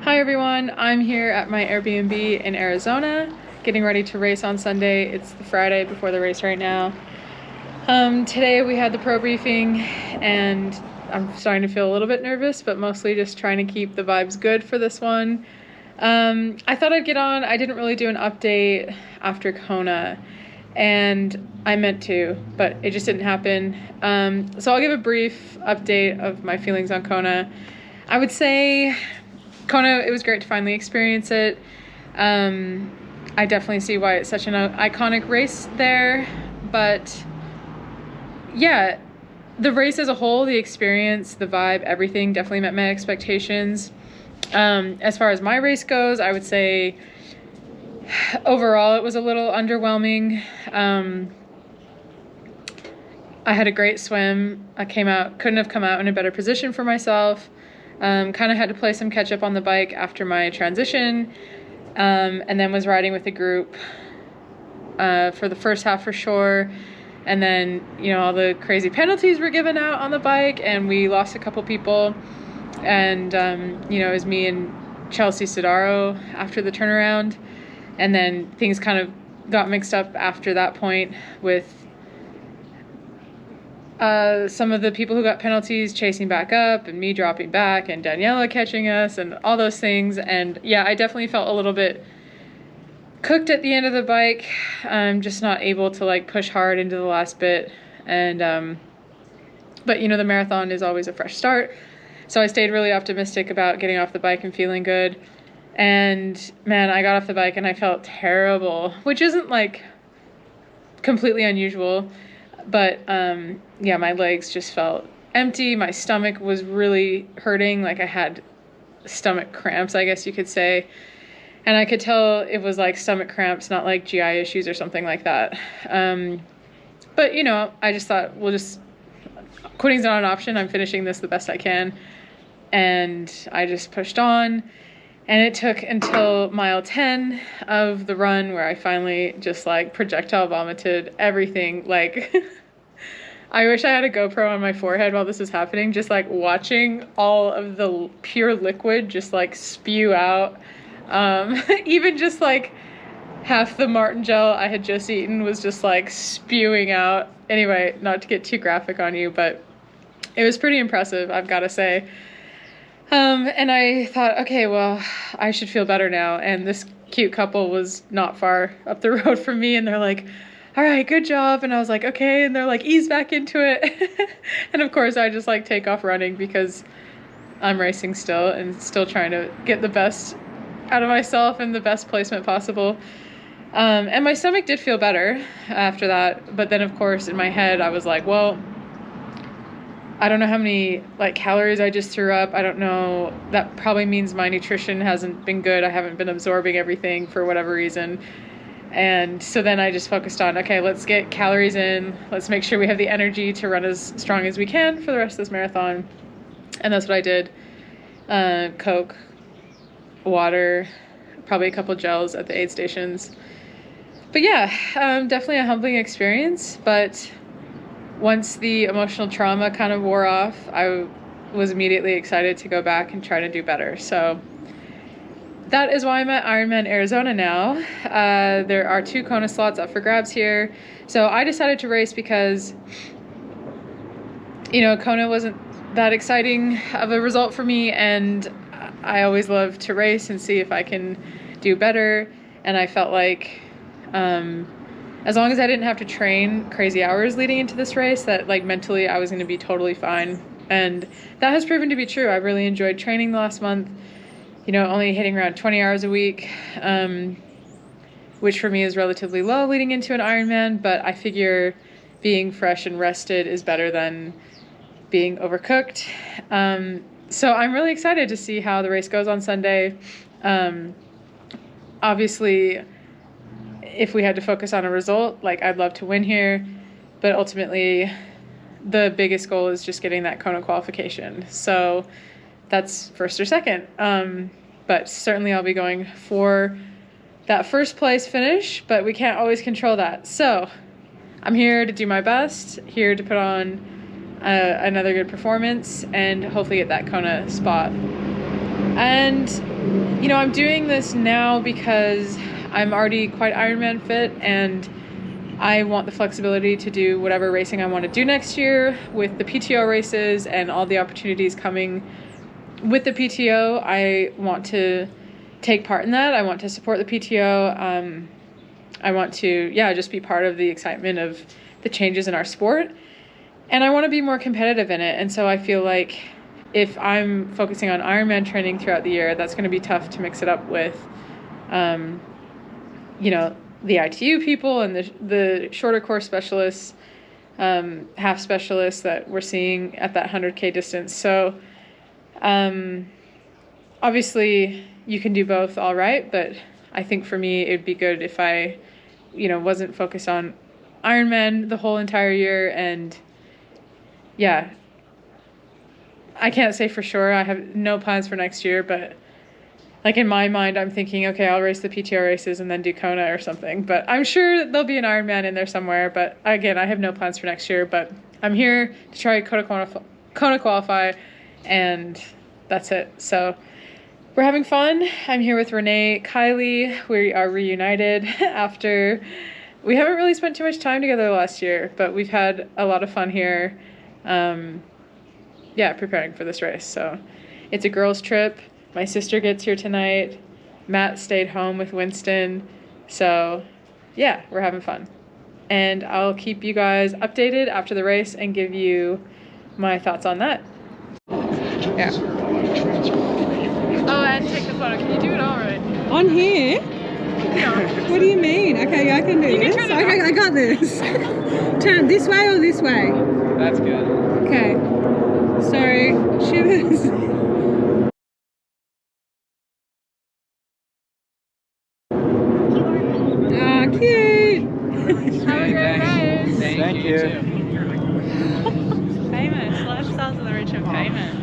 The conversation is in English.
Hi everyone, I'm here at my Airbnb in Arizona, getting ready to race on Sunday. It's the Friday before the race right now. Today we had the pro briefing and I'm starting to feel a little bit nervous, but mostly just trying to keep the vibes good for this one. I thought I'd get on. I didn't really do an update after Kona, and I meant to, but it just didn't happen. So I'll give a brief update of my feelings on Kona. I would say Kona, it was great to finally experience it. I definitely see why it's such an iconic race there, but yeah, the race as a whole, the experience, the vibe, everything definitely met my expectations. As far as my race goes, I would say overall it was a little underwhelming. I had a great swim. Couldn't have come out in a better position for myself. Kind of had to play some catch up on the bike after my transition, and then was riding with a group for the first half for sure. And then, all the crazy penalties were given out on the bike and we lost a couple people. And, it was me and Chelsea Sodaro after the turnaround. And then things kind of got mixed up after that point with some of the people who got penalties chasing back up and me dropping back and Daniela catching us and all those things. And yeah, I definitely felt a little bit cooked at the end of the bike. I'm just not able to push hard into the last bit. And, but the marathon is always a fresh start. So I stayed really optimistic about getting off the bike and feeling good. And man, I got off the bike and I felt terrible, which isn't completely unusual. But yeah, my legs just felt empty. My stomach was really hurting. I had stomach cramps, I guess you could say. And I could tell it was stomach cramps, not GI issues or something like that. But I just thought, quitting's not an option. I'm finishing this the best I can. And I just pushed on. And it took until mile 10 of the run where I finally just projectile vomited everything. I wish I had a GoPro on my forehead while this was happening, just watching all of the pure liquid just spew out. Even just half the Martin gel I had just eaten was just spewing out. Anyway, not to get too graphic on you, but it was pretty impressive, I've got to say. And I thought, okay, well, I should feel better now. And this cute couple was not far up the road from me. And they're like, all right, good job. And I was like, okay. And they're ease back into it. And of course I just take off running because I'm racing still and still trying to get the best out of myself and the best placement possible. And my stomach did feel better after that. But then of course in my head, I was like, well, I don't know how many calories I just threw up. I don't know. That probably means my nutrition hasn't been good. I haven't been absorbing everything for whatever reason. And so then I just focused on, okay, let's get calories in. Let's make sure we have the energy to run as strong as we can for the rest of this marathon. And that's what I did. Coke, water, probably a couple gels at the aid stations. But yeah, definitely a humbling experience. But once the emotional trauma kind of wore off, I was immediately excited to go back and try to do better. So that is why I'm at IRONMAN Arizona now. There are 2 Kona slots up for grabs here. So I decided to race because, Kona wasn't that exciting of a result for me. And I always love to race and see if I can do better. And I felt as long as I didn't have to train crazy hours leading into this race, that mentally I was going to be totally fine. And that has proven to be true. I really enjoyed training the last month, only hitting around 20 hours a week, which for me is relatively low leading into an Ironman, but I figure being fresh and rested is better than being overcooked. So I'm really excited to see how the race goes on Sunday. Obviously, if we had to focus on a result, I'd love to win here, but ultimately the biggest goal is just getting that Kona qualification. So that's first or second. But certainly I'll be going for that first place finish, but we can't always control that. So I'm here to do my best, here to put on another good performance and hopefully get that Kona spot. And, you know, I'm doing this now because I'm already quite Ironman fit, and I want the flexibility to do whatever racing I want to do next year with the PTO races and all the opportunities coming with the PTO. I want to take part in that. I want to support the PTO. I want to, just be part of the excitement of the changes in our sport. And I want to be more competitive in it. And so I feel like if I'm focusing on Ironman training throughout the year, that's going to be tough to mix it up with, you know, the ITU people and the shorter course specialists, half specialists that we're seeing at that 100K distance. So obviously you can do both all right, but I think for me it'd be good if I, you know, wasn't focused on Ironman the whole entire year. And yeah, I can't say for sure. I have no plans for next year, but like in my mind, I'm thinking, okay, I'll race the PTO races and then do Kona or something. But I'm sure there'll be an Ironman in there somewhere. But again, I have no plans for next year. But I'm here to try Kona qualify, and that's it. So we're having fun. I'm here with Renee, Kylie. We are reunited after we haven't really spent too much time together last year, but we've had a lot of fun here. Preparing for this race. So it's a girls' trip. My sister gets here tonight. Matt stayed home with Winston. So yeah, we're having fun. And I'll keep you guys updated after the race and give you my thoughts on that. Yeah. Oh, and take the photo. Can you do it all right? On here? No. What do you mean? Okay, I can do You this. can turn it Okay, I got this. Turn this way or this way? That's good. Okay. Sorry, shivers. Ah, cute. Have a great race. Thank you. Famous. Lifestyles of the rich and famous.